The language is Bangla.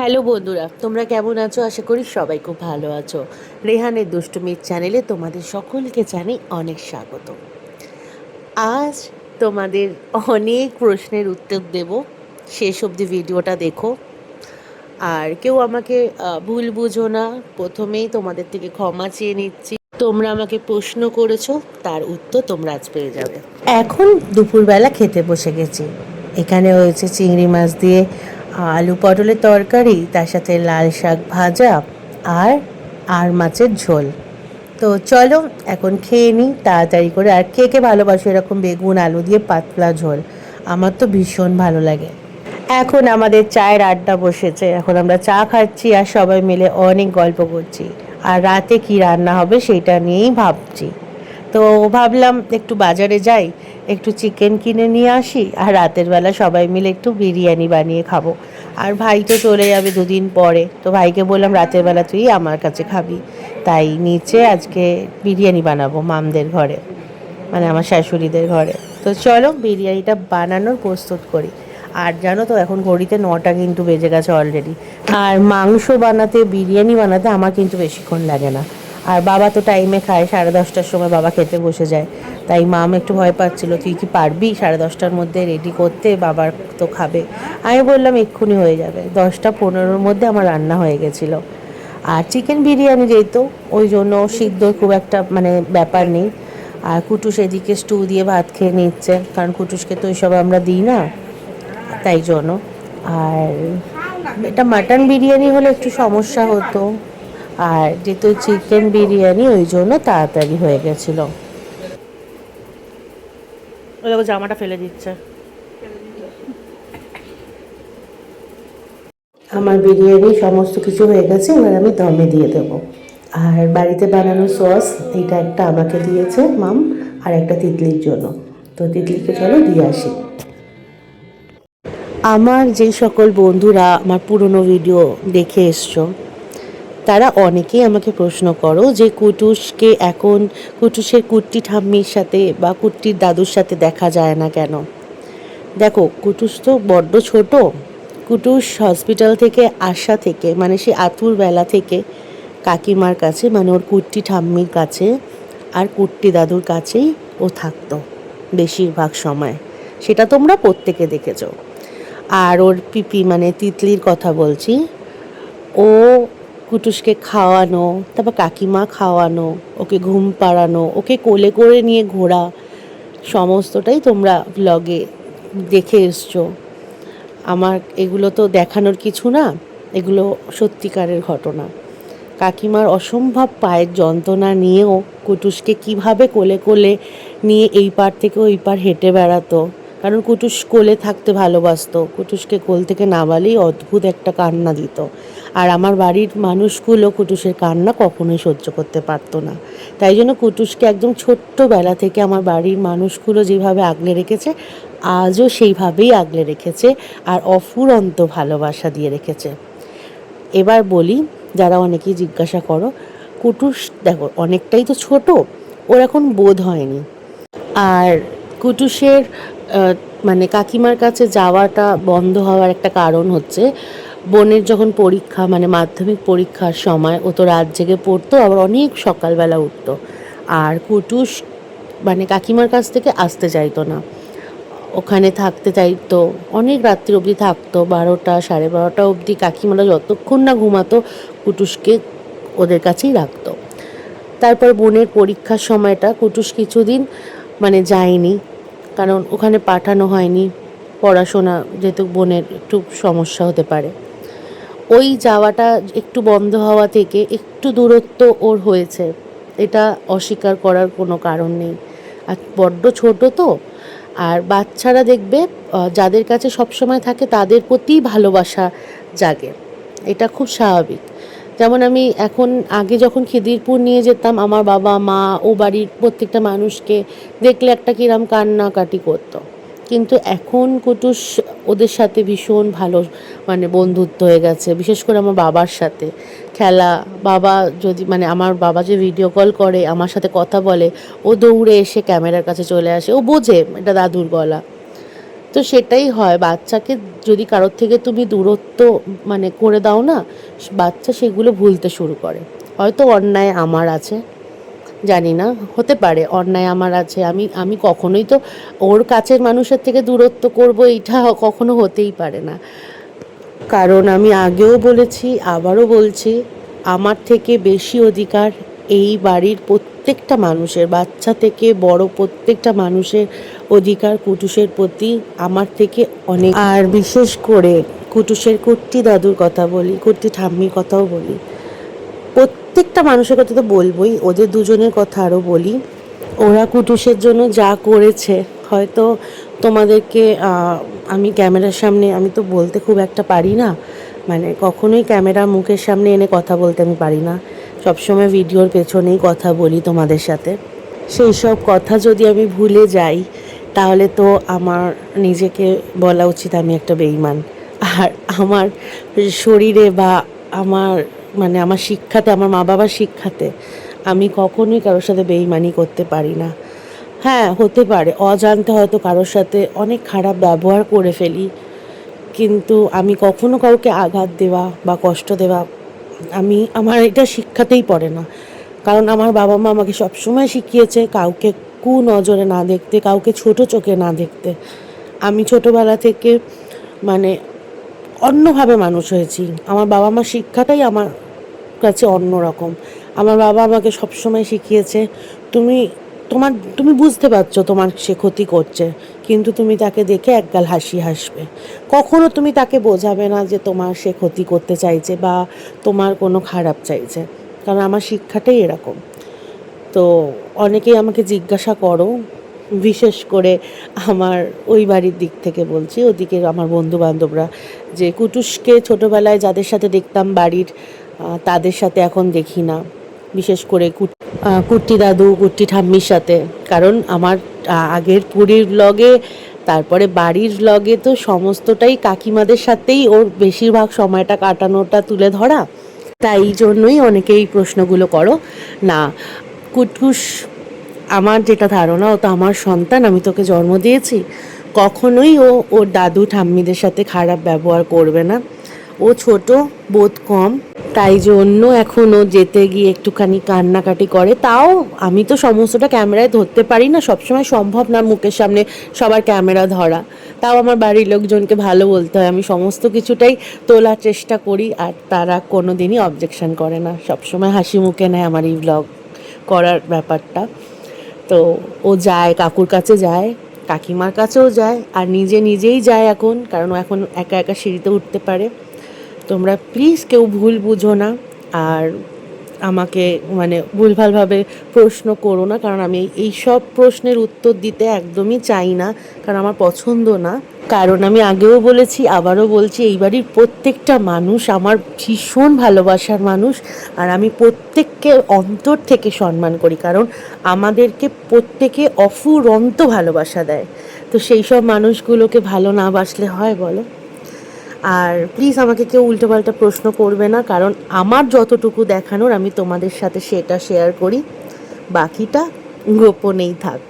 হ্যালো বন্ধুরা, তোমরা কেমন আছো? আশা করি সবাই খুব ভালো আছো। রেহানের দুষ্টুমির চ্যানেলে তোমাদের সকলকে জানাই অনেক স্বাগত। আজ তোমাদের অনেক প্রশ্নের উত্তর দেব, শেষ অবধি ভিডিওটা দেখো। আর কেউ আমাকে ভুল বুঝো না, প্রথমেই তোমাদের থেকে ক্ষমা চেয়ে নিচ্ছি। তোমরা আমাকে প্রশ্ন করেছো, তার উত্তর তোমরা আজ পেয়ে যাবে। এখন দুপুরবেলা খেতে বসে গেছি। এখানে হয়েছে চিংড়ি মাছ দিয়ে আলু পটলের তরকারি, তার সাথে লাল শাক ভাজা আর মাছের ঝোল। তো চলো এখন খেয়ে নিই তাড়াতাড়ি করে। আর কে কে ভালোবাসো এরকম বেগুন আলু দিয়ে পাতলা ঝোল? আমার তো ভীষণ ভালো লাগে। এখন আমাদের চায়ের আড্ডা বসেছে, এখন আমরা চা খাচ্ছি আর সবাই মিলে অনেক গল্প করছি। আর রাতে কি রান্না হবে সেটা নিয়েই ভাবছি। তো ভাবলাম একটু বাজারে যাই, একটু চিকেন কিনে নিয়ে আসি, আর রাতের বেলা সবাই মিলে একটু বিরিয়ানি বানিয়ে খাবো। আর ভাই তো চলে যাবে দুদিন পরে, তো ভাইকে বললাম রাতের বেলা তুই আমার কাছে খাবি। তাই নিচে আজকে বিরিয়ানি বানাবো মামদের ঘরে, মানে আমার শাশুড়িদের ঘরে। তো চলো বিরিয়ানিটা বানানোর প্রস্তুত করি। আর জানো তো এখন ঘড়িতে 9টা কিন্তু বেজে গেছে অলরেডি। আর মাংস বানাতে, বিরিয়ানি বানাতে আমার কিন্তু বেশিক্ষণ লাগে না। আর বাবা তো টাইমে খায়, 10:30টার সময় বাবা খেতে বসে যায়। তাই মাম একটু ভয় পাচ্ছিল, তুই কি পারবি 10:30টার মধ্যে রেডি করতে, বাবার তো খাবে। আমি বললাম এক্ষুনি হয়ে যাবে, 10টা 15-র মধ্যে আমার রান্না হয়ে গেছিলো। আর চিকেন বিরিয়ানি যেহেতু, ওই জন্য সিদ্ধর খুব একটা মানে ব্যাপার নেই। আর কুটুস এদিকে স্টু দিয়ে ভাত খেয়ে নিচ্ছে, কারণ কুটুসকে তো এইসব আমরা দিই না, তাই জন্য। আর এটা মাটন বিরিয়ানি হলে একটু সমস্যা হতো, আর যেহেতু চিকেন বিরিয়ানি ওই জন্য তাড়াতাড়ি হয়ে গেছিলো। ওই দেখো জামাটা ফেলে দিচ্ছে। আমার বিরিয়ানি সমস্ত কিছু হয়ে গেছে, এবার আমি দমে দিয়ে দেবো। আর বাড়িতে বানানো সস, এইটা একটা আমাকে দিয়েছে মাম, আর একটা তিতলির জন্য। তো তিতলিকে চলো দিয়ে আসি। আমার যেই সকল বন্ধুরা আমার পুরনো ভিডিও দেখে এসছো, তারা অনেকেই আমাকে প্রশ্ন করো যে কুটুসকে এখন কুটুসের কুট্টি ঠাম্মির সাথে বা কুট্টির দাদুর সাথে দেখা যায় না কেন। দেখো কুটুস তো বড্ড ছোট। কুটুস হসপিটাল থেকে আসা থেকে, মানে সে আতুর বেলা থেকে কাকিমার কাছে, মানে ওর কুট্টি ঠাম্মির কাছে আর কুট্টি দাদুর কাছেই ও থাকতো বেশিরভাগ সময়। সেটা তোমরা প্রত্যেকে দেখেছো। আর ওর পিপি মানে তিতলির কথা বলছি, ও কুটুসকে খাওয়ানো, তারপর কাকিমা খাওয়ানো, ওকে ঘুম পাড়ানো, ওকে কোলে করে নিয়ে ঘোরা, সমস্তটাই তোমরা ব্লগে দেখে এসছো। আমার এগুলো তো দেখানোর কিছু না, এগুলো সত্যিকারের ঘটনা। কাকিমার অসম্ভব পায়ের যন্ত্রণা নিয়েও কুটুসকে কিভাবে কোলে কোলে নিয়ে এই পার থেকে ওই পার হেঁটে বেড়াতো, কারণ কুটুস কোলে থাকতে ভালোবাসতো। কুটুসকে কোল থেকে নামালেই অদ্ভুত একটা কান্না দিত। আর আমার বাড়ির মানুষগুলো কুটুসের কান্না কখনোই সহ্য করতে পারতো না। তাই জন্য কুটুসকে একদম ছোট্টবেলা থেকে আমার বাড়ির মানুষগুলো যেভাবে আগলে রেখেছে, আজও সেইভাবেই আগলে রেখেছে, আর অফুরন্ত ভালোবাসা দিয়ে রেখেছে। এবার বলি, যারা অনেকেই জিজ্ঞাসা করো, কুটুস দেখো অনেকটাই তো ছোট, ওর এখন বোধ হয়নি। আর কুটুসের মানে কাকিমার কাছে যাওয়াটা বন্ধ হওয়ার একটা কারণ হচ্ছে, বোনের যখন পরীক্ষা, মানে মাধ্যমিক পরীক্ষার সময় ও তো রাত জেগে পড়তো, আবার অনেক সকালবেলা উঠতো। আর কুটুস মানে কাকিমার কাছ থেকে আসতে চাইতো না, ওখানে থাকতে চাইতো, অনেক রাত্রি অবধি থাকতো, 12টা 12:30 অবধি কাকিমারা যতক্ষণ না ঘুমাতো কুটুসকে ওদের কাছেই রাখতো। তারপর বোনের পরীক্ষার সময়টা কুটুস কিছুদিন মানে যায়নি, কারণ ওখানে পাঠানো হয়নি, পড়াশোনা যেহেতু বোনের একটু সমস্যা হতে পারে। ওই যাওয়াটা একটু বন্ধ হওয়া থেকে একটু দূরত্ব ওর হয়েছে, এটা অস্বীকার করার কোনো কারণ নেই। আর বড্ড ছোট তো, আর বাচ্চারা দেখবে যাদের কাছে সবসময় থাকে তাদের প্রতি ভালোবাসা জাগে, এটা খুব স্বাভাবিক। যেমন আমি এখন, আগে যখন খিদিরপুর নিয়ে যেতাম, আমার বাবা মা ও বাড়ির প্রত্যেকটা মানুষকে দেখলে একটা কিরম কান্নাকাটি করতো, কিন্তু এখন কুটুস ওদের সাথে ভীষণ ভালো মানে বন্ধুত্ব হয়ে গেছে। বিশেষ করে আমার বাবার সাথে খেলা, বাবা যদি মানে আমার বাবা যে ভিডিও কল করে আমার সাথে কথা বলে, ও দৌড়ে এসে ক্যামেরার কাছে চলে আসে, ও বোঝে এটা দাদুর গলা। তো সেটাই হয়, বাচ্চাকে যদি কারোর থেকে তুমি দূরত্ব মানে করে দাও না, বাচ্চা সেগুলো ভুলতে শুরু করে। হয়তো অন্যায় আমার আছে, জানি না, হতে পারে অন্যায় আমার আছে, আমি আমি কখনোই তো ওর কাছের মানুষের থেকে দূরত্ব করব, এইটা কখনো হতেই পারে না। কারণ আমি আগেও বলেছি, আবারও বলছি, আমার থেকে বেশি অধিকার এই বাড়ির প্রত্যেকটা মানুষের, বাচ্চা থেকে বড় প্রত্যেকটা মানুষের অধিকার কুটুসের প্রতি আমার থেকে অনেক। আর বিশেষ করে কুটুসের কুট্টি দাদুর কথা বলি, কুট্টি ঠাম্মির কথাও বলি, প্রত্যেকটা মানুষের কথা তো বলবোই, ওদের দুজনের কথা আরও বলি। ওরা কুটুসের জন্য যা করেছে, হয়তো তোমাদেরকে আমি ক্যামেরার সামনে, আমি তো বলতে খুব একটা পারি না, মানে কখনোই ক্যামেরার মুখের সামনে এনে কথা বলতে আমি পারি না, সবসময় ভিডিওর পেছনেই কথা বলি তোমাদের সাথে। সেই সব কথা যদি আমি ভুলে যাই, তাহলে তো আমার নিজেকে বলা উচিত আমি একটা বেঈমান। আর আমার শরীরে বা আমার মানে আমার শিক্ষাতে, আমার মা বাবার শিক্ষাতে আমি কখনোই কারোর সাথে বেঈমানি করতে পারি না। হ্যাঁ, হতে পারে অজান্তে হয়তো কারোর সাথে অনেক খারাপ ব্যবহার করে ফেলি, কিন্তু আমি কখনো কাউকে আঘাত দেওয়া বা কষ্ট দেওয়া, আমার এটা শিক্ষাতেই পড়ে না। কারণ আমার বাবা মা আমাকে সবসময় শিখিয়েছে কাউকে কুনজরে না দেখতে, কাউকে ছোট চোখে না দেখতে। আমি ছোটোবেলা থেকে মানে অন্যভাবে মানুষ হয়েছি, আমার বাবা মার শিক্ষাটাই আমার কাছে অন্যরকম। আমার বাবা আমাকে সবসময় শিখিয়েছে, তুমি তুমি বুঝতে পারছো তোমার সে ক্ষতি করছে, কিন্তু তুমি তাকে দেখে একগাল হাসি হাসবে, কখনো তুমি তাকে বোঝাবে না যে তোমার সে ক্ষতি করতে চাইছে বা তোমার কোনো খারাপ চাইছে, কারণ আমার শিক্ষাটাই এরকম। তো অনেকেই আমাকে জিজ্ঞাসা করো, বিশেষ করে আমার ওই বাড়ির দিক থেকে বলছি, ওদিকে আমার বন্ধু বান্ধবরা, যে কুটুসকে ছোটোবেলায় যাদের সাথে দেখতাম বাড়ির, তাদের সাথে এখন দেখি না, বিশেষ করে কুট্টি দাদু কুট্টি ঠাম্মির সাথে। কারণ আমার আগের পুরীর ব্লগে, তারপরে বাড়ির ব্লগে তো সমস্তটাই কাকিমাদের সাথেই ওর বেশিরভাগ সময়টা কাটানোটা তুলে ধরা, তাই জন্যই অনেকেই প্রশ্নগুলো করো। না, কুটুস আমার যেটা ধারণা, ও তো আমার সন্তান, আমি তোকে জন্ম দিয়েছি, কখনোই ও ওর দাদু ঠাম্মিদের সাথে খারাপ ব্যবহার করবে না। ও ছোট, বোধ কম, তাই জন্য এখন ও যেতে গিয়ে একটুখানি কান্নাকাটি করে। তাও আমি তো সমস্তটা ক্যামেরায় ধরতে পারি না, সবসময় সম্ভব না মুখের সামনে সবার ক্যামেরা ধরা, তাও আমার বাড়ির লোকজনকে ভালো বলতে হয়, আমি সমস্ত কিছুটাই তোলার চেষ্টা করি, আর তারা কোনো দিনই অবজেকশন করে না, সবসময় হাসি মুখে নেয় আমার এই ব্লগ করার ব্যাপারটা। তো ও যায়, কাকুর কাছে যায়, কাকিমার কাছেও যায়, আর নিজেই যায় এখন, কারণ ও এখন একা একা সিঁড়িতে উঠতে পারে। তোমরা প্লিজ কেউ ভুল বুঝো না, আর আমাকে মানে ভুলভালভাবে প্রশ্ন করো না, কারণ আমি এই সব প্রশ্নের উত্তর দিতে একদমই চাই না, কারণ আমার পছন্দ না। কারণ আমি আগেও বলেছি, আবারও বলছি, এই বাড়ির প্রত্যেকটা মানুষ আমার ভীষণ ভালোবাসার মানুষ, আর আমি প্রত্যেককে অন্তর থেকে সম্মান করি, কারণ আমাদেরকে প্রত্যেকে অফুরন্ত ভালোবাসা দেয়। তো সেই সব মানুষগুলোকে ভালো না বাসলে হয় বলো? আর প্লিজ আমাকে কেউ উল্টোপাল্টা প্রশ্ন করবে না, কারণ আমার যতটুকু দেখানোর আমি তোমাদের সাথে সেটা শেয়ার করি, বাকিটা গোপনেই থাক।